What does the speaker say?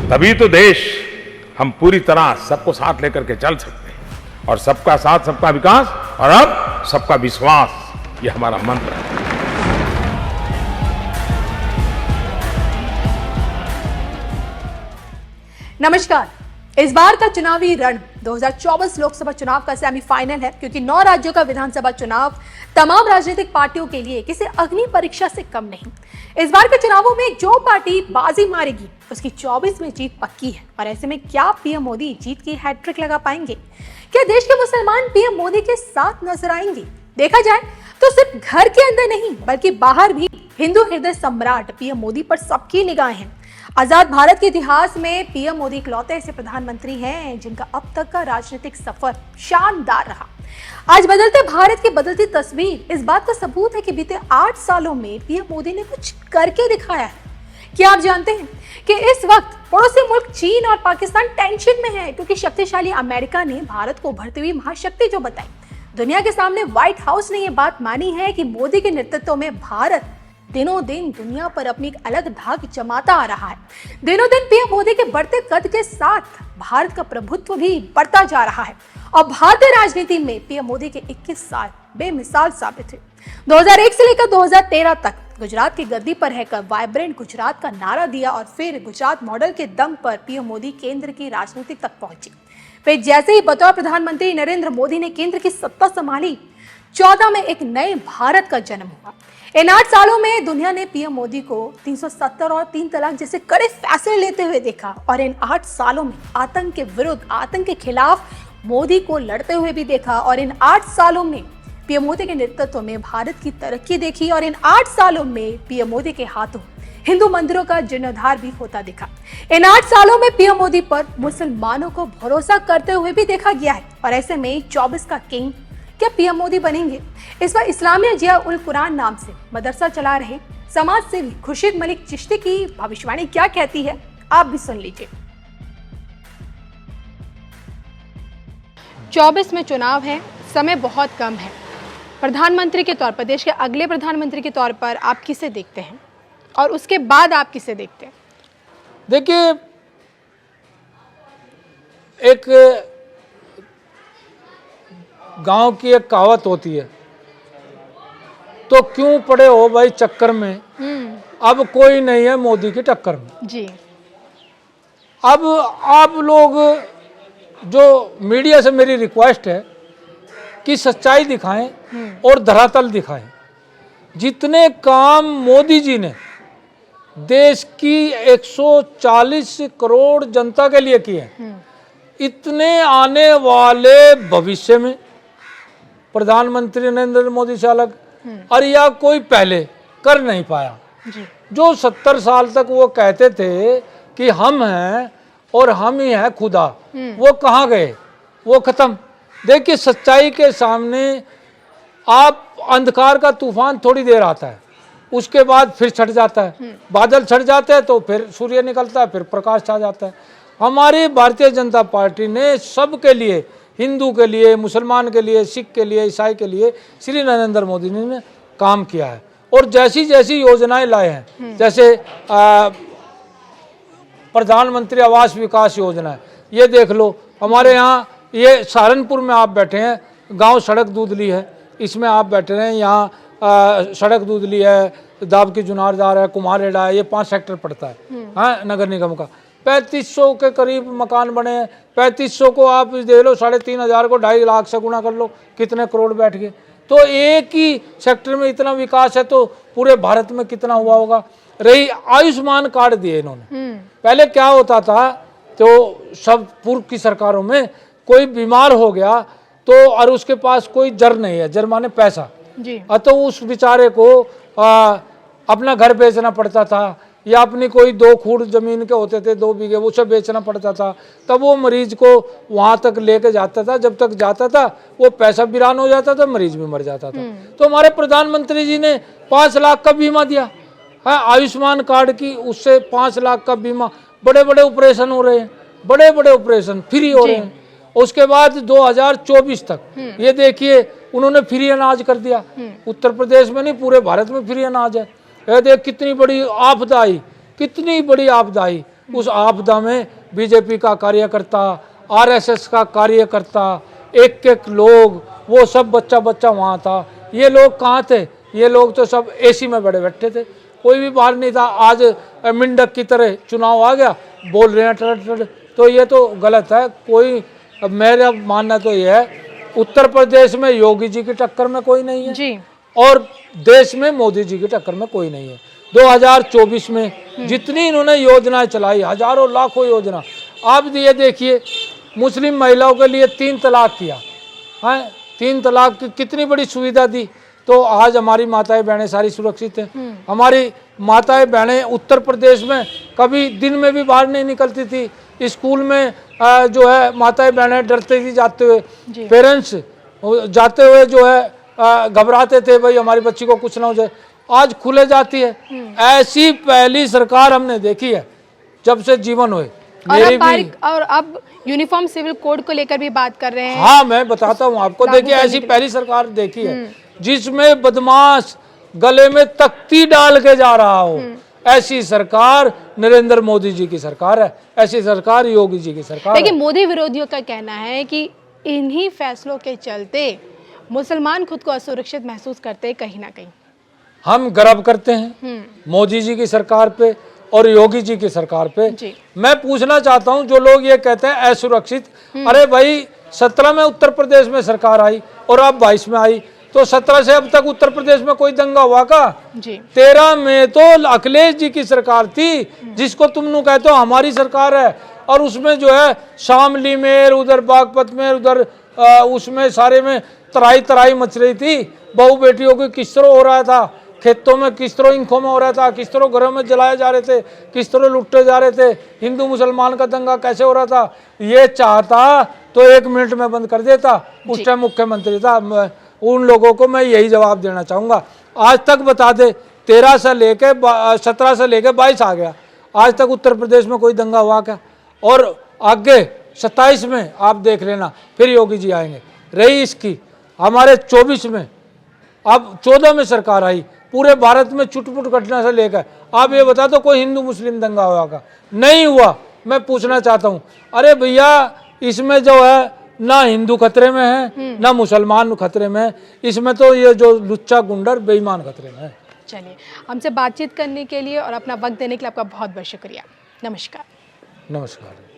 तभी तो देश हम पूरी तरह सबको साथ लेकर के चल सकते हैं। और सबका साथ सबका विकास और अब सबका विश्वास, ये हमारा मंत्र है। नमस्कार। इस बार का चुनावी रण 2024 लोकसभा चुनाव का सेमीफाइनल है, क्योंकि 9 राज्यों का विधानसभा चुनाव तमाम राजनीतिक पार्टियों के लिए किसी अग्नि परीक्षा से कम नहीं। इस बार के चुनावों में जो पार्टी बाजी मारेगी उसकी 24 में जीत पक्की है। और ऐसे में क्या पीएम मोदी जीत की हैट्रिक लगा पाएंगे? क्या देश के मुसलमान पीएम मोदी के साथ नजर आएंगे? देखा जाए तो सिर्फ घर के अंदर नहीं बल्कि बाहर भी हिंदू हृदय सम्राट पीएम मोदी पर सबकी निगाहें हैं। आजाद भारत के इतिहास में पीएम मोदी इकलौते ऐसे प्रधानमंत्री हैं जिनका अब तक का राजनीतिक सफर शानदार रहा। आज बदलते भारत की बदलती तस्वीर इस बात का सबूत है कि बीते 8 सालों में पीएम मोदी ने कुछ करके दिखाया है। क्या आप जानते हैं कि इस वक्त पड़ोसी मुल्क चीन और पाकिस्तान टेंशन में है, क्योंकि शक्तिशाली अमेरिका ने भारत को उभरती हुई महाशक्ति जो बताई। दुनिया के सामने व्हाइट हाउस ने यह बात मानी है कि मोदी के नेतृत्व में भारत दिनों दिन दुनिया पर अपनी एक अलग धाक जमाता आ रहा है। दिनों दिन पीएम मोदी के बढ़ते कद के साथ भारत का प्रभुत्व भी बढ़ता जा रहा है और भारतीय राजनीति में पीएम मोदी के 21 साल बेमिसाल साबित हुए। 2001 से लेकर 2013 तक गुजरात की गद्दी पर रहकर वाइब्रेंट गुजरात का नारा दिया और फिर गुजरात मॉडल के दम पर पीएम मोदी केंद्र की राजनीति तक पहुंचे। फिर जैसे ही बतौर प्रधानमंत्री नरेंद्र मोदी ने केंद्र की सत्ता संभाली, 14 में एक नए भारत का जन्म हुआ। इन 8 सालों में दुनिया ने पीएम मोदी को 370 और 3 तलाक जैसे कड़े फैसले लेते हुए देखा। और इन 8 सालों में आतंक के विरुद्ध, आतंक के खिलाफ मोदी को लड़ते हुए भी देखा। और इन 8 सालों में पीएम मोदी के नेतृत्व में भारत की तरक्की देखी। और इन 8 सालों में पीएम मोदी के हाथों हिंदू मंदिरों का जीर्णोद्धार भी होता दिखा। इन 8 सालों में पीएम मोदी पर मुसलमानों को भरोसा करते हुए भी देखा गया है। और ऐसे में 24 का किंग क्या पीएम मोदी बनेंगे? इस बार इस्लामिया जिया उल कुरान नाम से मदरसा चला रहे समाज सेवी खुर्शीद मलिक चिश्ती की भविष्यवाणी क्या कहती है, आप भी सुन लीजिए। 24 में चुनाव है, समय बहुत कम है। प्रधानमंत्री के तौर पर, देश के अगले प्रधानमंत्री के तौर पर आप किसे देखते हैं और उसके बाद आप किसे देखते हैं? देखिए, एक गांव की एक कहावत होती है, तो क्यों पड़े हो भाई चक्कर में, अब कोई नहीं है मोदी की टक्कर में। जी। अब आप लोग, जो मीडिया से मेरी रिक्वेस्ट है कि सच्चाई दिखाएं और धरातल दिखाएं। जितने काम मोदी जी ने देश की 140 करोड़ जनता के लिए किए, इतने आने वाले भविष्य में प्रधानमंत्री नरेंद्र मोदी से अलग और या कोई पहले कर नहीं पाया। जो 70 साल तक वो कहते थे कि हम हैं और हम ही हैं खुदा, वो कहाँ गए? वो खत्म। देखिए, सच्चाई के सामने आप अंधकार का तूफान थोड़ी देर आता है, उसके बाद फिर छट जाता है, बादल छट जाते हैं तो फिर सूर्य निकलता है, फिर प्रकाश छा जाता है। हमारी भारतीय जनता पार्टी ने सबके लिए, हिंदू के लिए, मुसलमान के लिए, सिख के लिए, ईसाई के लिए श्री नरेंद्र मोदी ने काम किया है। और जैसी जैसी योजनाएं लाए हैं, जैसे प्रधानमंत्री आवास विकास योजना है, ये देख लो। हमारे यहाँ ये सहारनपुर में आप बैठे हैं, गांव सड़क दूधली है, इसमें आप बैठे हैं, यहाँ सड़क दूधली है, दाब की जुनारदार है, कुमारहेड़ा है, ये 5 सेक्टर पड़ता है हाँ नगर निगम का। 3500 के करीब मकान बने हैं। 3500 को आप दे लो 3,500 को 2.5 लाख से गुना कर लो, कितने करोड़ बैठ गए। तो एक ही सेक्टर में इतना विकास है तो पूरे भारत में कितना हुआ होगा। रही आयुष्मान कार्ड दिए इन्होंने। पहले क्या होता था, तो सब पूर्व की सरकारों में कोई बीमार हो गया तो और उसके पास कोई जर नहीं है, जर माने पैसा जी, तो उस बेचारे को अपना घर बेचना पड़ता था, या अपनी कोई 2 खूड़ जमीन के होते थे 2 बीघे, वो सब बेचना पड़ता था। तब वो मरीज को वहां तक लेके जाता था, जब तक जाता था वो पैसा वीरान हो जाता था, मरीज भी मर जाता था। तो हमारे प्रधानमंत्री जी ने 5 लाख का बीमा दिया है, आयुष्मान कार्ड की, उससे 5 लाख का बीमा। बड़े बड़े ऑपरेशन हो रहे हैं, बड़े बड़े ऑपरेशन फ्री हो रहे हैं। उसके बाद 2024 तक ये देखिए उन्होंने फ्री अनाज कर दिया। उत्तर प्रदेश में नहीं, पूरे भारत में फ्री अनाज है। ये देख कितनी बड़ी आपदा आई, कितनी बड़ी आपदा आई। उस आपदा में बीजेपी का कार्यकर्ता, आरएसएस का कार्यकर्ता, एक एक लोग, वो सब बच्चा बच्चा वहाँ था। ये लोग कहाँ थे? ये लोग तो सब एसी में बड़े बैठे थे, कोई भी बाहर नहीं था। आज मिंडक की तरह चुनाव आ गया, बोल रहे हैं टर। तो ये तो गलत है। कोई, मेरा मानना तो ये है, उत्तर प्रदेश में योगी जी की टक्कर में कोई नहीं है जी, और देश में मोदी जी की टक्कर में कोई नहीं है। 2024 में जितनी इन्होंने योजनाएं चलाई, हजारों लाखों योजना, आप ये देखिए, मुस्लिम महिलाओं के लिए 3 तलाक किया है, 3 तलाक की कितनी बड़ी सुविधा दी। तो आज हमारी माताएं बहनें सारी सुरक्षित हैं। हमारी माताएं बहनें उत्तर प्रदेश में कभी दिन में भी बाहर नहीं निकलती थी। स्कूल में जो है माताएं बहनें डरते थी जाते हुए, पेरेंट्स जाते हुए जो है घबराते थे, भाई हमारी बच्ची को कुछ ना हो जाए। आज खुले जाती है। ऐसी पहली सरकार हमने देखी है जब से जीवन हुए। और अब यूनिफॉर्म सिविल कोड को लेकर भी बात कर रहे हैं। हाँ, मैं बताता हूँ आपको। देखिए, ऐसी पहली सरकार देखी है जिसमें बदमाश गले में तख्ती डाल के जा रहा हो। ऐसी सरकार नरेंद्र मोदी जी की सरकार है, ऐसी सरकार योगी जी की सरकार है। लेकिन मोदी विरोधियों का कहना है कि इन्हीं फैसलों के चलते मुसलमान खुद को असुरक्षित महसूस करते हैं कहीं ना कहीं। हम गर्व करते हैं मोदी जी की सरकार पे और योगी जी की सरकार पे। मैं पूछना चाहता हूं, जो लोग ये कहते हैं असुरक्षित, अरे भाई 17 में उत्तर प्रदेश में सरकार आई और अब 22 में आई, तो 17 से अब तक उत्तर प्रदेश में कोई दंगा हुआ का? 13 में तो अखिलेश जी की सरकार थी, जिसको तुम लोग कहते हो हमारी सरकार है, और उसमें जो है शामली में, उधर बागपत में, उधर उसमें सारे में तराई तराई मच रही थी। बहू बेटियों की किस तरह हो रहा था, खेतों में किस तरह, इंखों में हो रहा था, किस तरह घरों में जलाए जा रहे थे, किस तरह लुटे जा रहे थे, हिंदू मुसलमान का दंगा कैसे हो रहा था। ये चाहता तो 1 मिनट में बंद कर देता। उस टाइम मुख्यमंत्री था। उन लोगों को मैं यही जवाब देना चाहूँगा, आज तक बता दे, 17 से लेके 22 आ गया, आज तक उत्तर प्रदेश में कोई दंगा हुआ क्या? और आगे 27 में आप देख लेना, फिर योगी जी आएंगे। रही इसकी हमारे 24 में, अब 14 में सरकार आई, पूरे भारत में चुटपुट घटना से लेकर आप ये बता दो कोई हिंदू मुस्लिम दंगा हुआ का? नहीं हुआ। मैं पूछना चाहता हूँ, अरे भैया, इसमें जो है ना हिंदू खतरे में है ना मुसलमान खतरे में है, इसमें तो ये जो लुच्चा गुंडर बेईमान खतरे में है। चलिए, हमसे बातचीत करने के लिए और अपना वक्त देने के लिए आपका बहुत बहुत शुक्रिया। नमस्कार। नमस्कार।